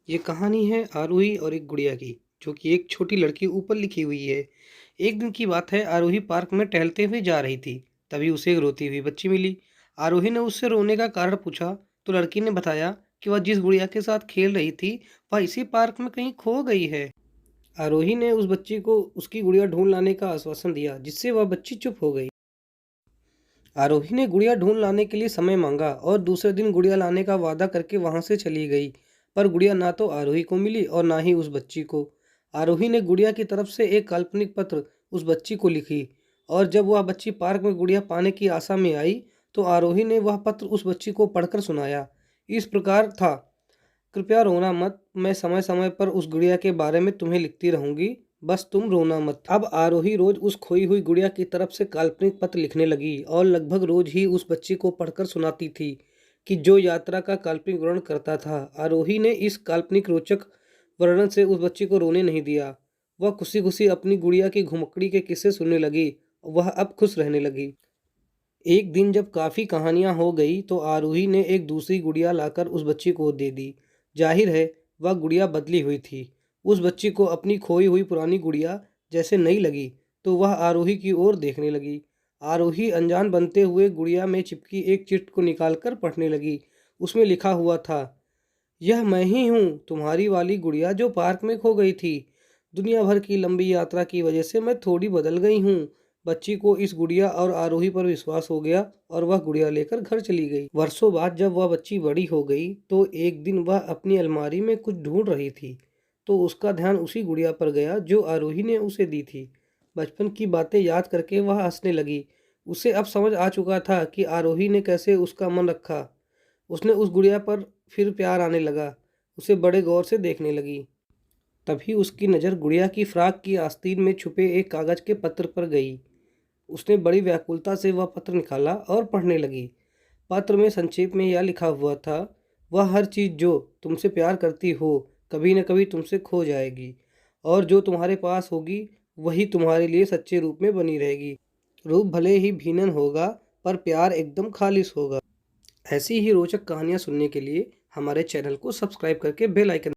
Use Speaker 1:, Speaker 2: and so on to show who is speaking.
Speaker 1: ये कहानी है आरोही और एक गुड़िया की, जो कि एक छोटी लड़की ऊपर लिखी हुई है। एक दिन की बात है, आरोही पार्क में टहलते हुए जा रही थी। तभी उसे एक रोती हुई बच्ची मिली। आरोही ने उससे रोने का कारण पूछा, तो लड़की ने बताया कि वह जिस गुड़िया के साथ खेल रही थी, वह इसी पार्क में कहीं खो गई है। आरोही ने उस बच्ची को उसकी गुड़िया ढूंढ लाने का आश्वासन दिया, जिससे वह बच्ची चुप हो गई। आरोही ने गुड़िया ढूंढ लाने के लिए समय मांगा और दूसरे दिन गुड़िया लाने का वादा करके वहां से चली गई। पर गुड़िया ना तो आरोही को मिली और ना ही उस बच्ची को। आरोही ने गुड़िया की तरफ से एक काल्पनिक पत्र उस बच्ची को लिखी, और जब वह बच्ची पार्क में गुड़िया पाने की आशा में आई, तो आरोही ने वह पत्र उस बच्ची को पढ़कर सुनाया। इस प्रकार था, कृपया रोना मत, मैं समय समय पर उस गुड़िया के बारे में तुम्हें लिखती रहूंगी, बस तुम रोना मत। अब आरोही रोज उस खोई हुई गुड़िया की तरफ से काल्पनिक पत्र लिखने लगी और लगभग रोज ही उस बच्ची को पढ़कर सुनाती थी, कि जो यात्रा का काल्पनिक वर्णन करता था। आरोही ने इस काल्पनिक रोचक वर्णन से उस बच्ची को रोने नहीं दिया। वह खुशी खुशी अपनी गुड़िया की घुमकड़ी के किस्से सुनने लगी। वह अब खुश रहने लगी। एक दिन जब काफ़ी कहानियां हो गई, तो आरोही ने एक दूसरी गुड़िया लाकर उस बच्ची को दे दी। जाहिर है, वह गुड़िया बदली हुई थी। उस बच्ची को अपनी खोई हुई पुरानी गुड़िया जैसे नई लगी, तो वह आरोही की ओर देखने लगी। आरोही अनजान बनते हुए गुड़िया में चिपकी एक चिट्ठ को निकालकर पढ़ने लगी। उसमें लिखा हुआ था, यह मैं ही हूँ, तुम्हारी वाली गुड़िया जो पार्क में खो गई थी। दुनिया भर की लंबी यात्रा की वजह से मैं थोड़ी बदल गई हूँ। बच्ची को इस गुड़िया और आरोही पर विश्वास हो गया और वह गुड़िया लेकर घर चली गई। वर्षों बाद जब वह बच्ची बड़ी हो गई, तो एक दिन वह अपनी अलमारी में कुछ ढूंढ रही थी, तो उसका ध्यान उसी गुड़िया पर गया जो आरोही ने उसे दी थी। बचपन की बातें याद करके वह हंसने लगी। उसे अब समझ आ चुका था कि आरोही ने कैसे उसका मन रखा। उसने उस गुड़िया पर फिर प्यार आने लगा, उसे बड़े गौर से देखने लगी। तभी उसकी नज़र गुड़िया की फ्राक की आस्तीन में छुपे एक कागज के पत्र पर गई। उसने बड़ी व्याकुलता से वह पत्र निकाला और पढ़ने लगी। पत्र में संक्षेप में यह लिखा हुआ था, वह हर चीज़ जो तुमसे प्यार करती हो, कभी न कभी तुमसे खो जाएगी, और जो तुम्हारे पास होगी वही तुम्हारे लिए सच्चे रूप में बनी रहेगी। रूप भले ही भिन्न होगा, पर प्यार एकदम खालिश होगा। ऐसी ही रोचक कहानियाँ सुनने के लिए हमारे चैनल को सब्सक्राइब करके बेल आइकन